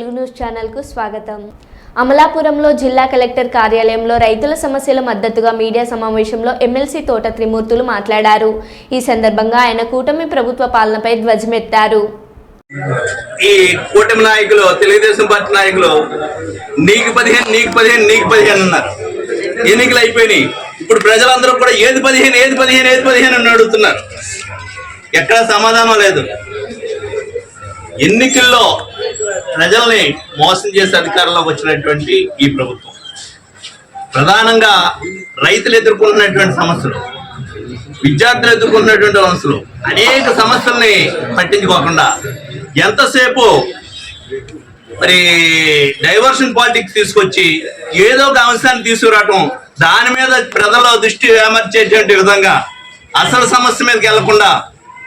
Telugu news ఛానల్కు స్వాగతం. అమలాపురంలో జిల్లా కలెక్టర్ కార్యాలయంలో రైతుల సమస్యల మద్దతుగా మీడియా సమావేశంలో ఎమ్మెల్సీ తోట త్రిమూర్తులు మాట్లాడారు. ఈ సందర్భంగా ఆయన కూటమి ప్రభుత్వ పాలనపై ధ్వజమెత్తారు. ఈ కూటమి నాయకులు, తెలుగుదేశం పార్టీ నాయకులు నీకు 15 అన్నారు. ఎన్నికలు అయిపోయినాయి. ఇప్పుడు ప్రజలందరూ కూడా ఏది 15 అని అడుగుతున్నారు. ఎక్కడ సమాధానం లేదు. ఎన్నికల్లో ప్రజల్ని మోసం చేసే అధికారంలోకి వచ్చినటువంటి ఈ ప్రభుత్వం ప్రధానంగా రైతులు ఎదుర్కొంటున్నటువంటి సమస్యలు, విద్యార్థులు ఎదుర్కొంటున్నటువంటి సమస్యలు, అనేక సమస్యల్ని పట్టించుకోకుండా ఎంతసేపు మరి డైవర్షన్ పాలిటిక్స్ తీసుకొచ్చి ఏదో ఒక అంశాన్ని తీసుకురావటం, దాని మీద ప్రజల దృష్టి ఏమర్చేటువంటి విధంగా అసలు సమస్య మీదకి వెళ్లకుండా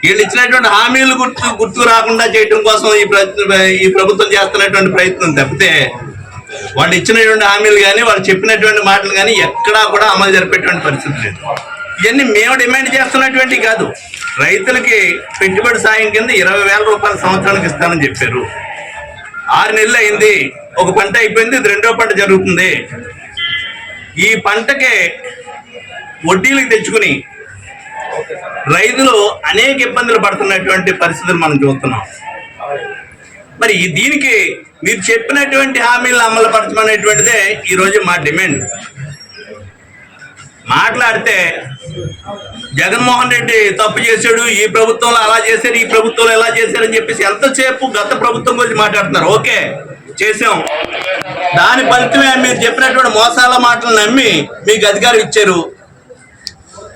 వీళ్ళు ఇచ్చినటువంటి హామీలు గుర్తు రాకుండా చేయడం కోసం ఈ ప్రభుత్వం చేస్తున్నటువంటి ప్రయత్నం తప్పితే వాళ్ళు ఇచ్చినటువంటి హామీలు కానీ వాళ్ళు చెప్పినటువంటి మాటలు కానీ ఎక్కడా కూడా అమలు జరిపేటువంటి పరిస్థితి లేదు. ఇవన్నీ మేము డిమాండ్ చేస్తున్నటువంటి కాదు. రైతులకి పెట్టుబడి సాయం కింద 20,000 రూపాయల సంవత్సరానికి ఇస్తానని చెప్పారు. 6 నెలలు అయింది. ఒక పంట అయిపోయింది, ఇది 2వ పంట జరుగుతుంది. ఈ పంటకి వడ్డీలకు తెచ్చుకుని రైతులు అనేక ఇబ్బందులు పడుతున్నటువంటి పరిస్థితులు మనం చూస్తున్నాం. మరి దీనికి మీరు చెప్పినటువంటి హామీలను అమలు పరచమనేటువంటిదే ఈరోజు మా డిమాండ్. మాట్లాడితే జగన్మోహన్ రెడ్డి తప్పు చేశాడు, ఈ ప్రభుత్వంలో అలా చేశారు, ఈ ప్రభుత్వంలో ఎలా చేశారని చెప్పేసి ఎంతసేపు గత ప్రభుత్వం గురించి మాట్లాడుతున్నారు. ఓకే, చేసాం. దాని ఫలితమే మీరు చెప్పినటువంటి మోసాల మాటలు నమ్మి మీకు అధికారం ఇచ్చారు.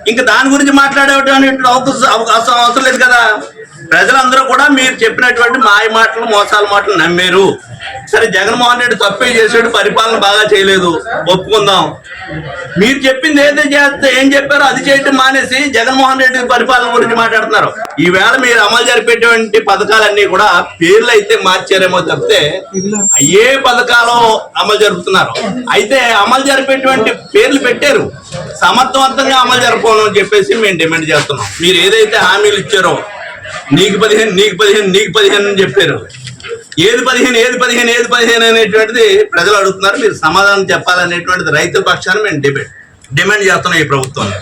ఇంకా దాని గురించి మాట్లాడేటువంటి అవసరం లేదు కదా. ప్రజలందరూ కూడా మీరు చెప్పినటువంటి మాయ మాటలు, మోసాల మాటలు నమ్మారు. సరే, జగన్మోహన్ రెడ్డి తప్పే చేశాడు, పరిపాలన బాగా చేయలేదు, ఒప్పుకుందాం. మీరు చెప్పింది ఏం చెప్పారో అది చేయటం మానేసి జగన్మోహన్ రెడ్డి పరిపాలన గురించి మాట్లాడుతున్నారు. ఈవేళ మీరు అమలు జరిపేటువంటి పథకాలన్నీ కూడా పేర్లు అయితే మార్చారేమో తప్పితే ఏ పథకాలు అమలు జరుపుతున్నారు. అయితే అమలు జరిపేటువంటి పేర్లు పెట్టారు, సమర్థవంతంగా అమలు జరపను అని చెప్పేసి మేము డిమాండ్ చేస్తున్నాం. మీరు ఏదైతే హామీలు ఇచ్చారో నీకు 15 అని చెప్పారు. ఏది 15 అనేటువంటిది ప్రజలు అడుగుతున్నారు. మీరు సమాధానం చెప్పాలనేటువంటిది రైతుల పక్షాన్ని మేము డిమాండ్ చేస్తున్నాం ఈ ప్రభుత్వాన్ని.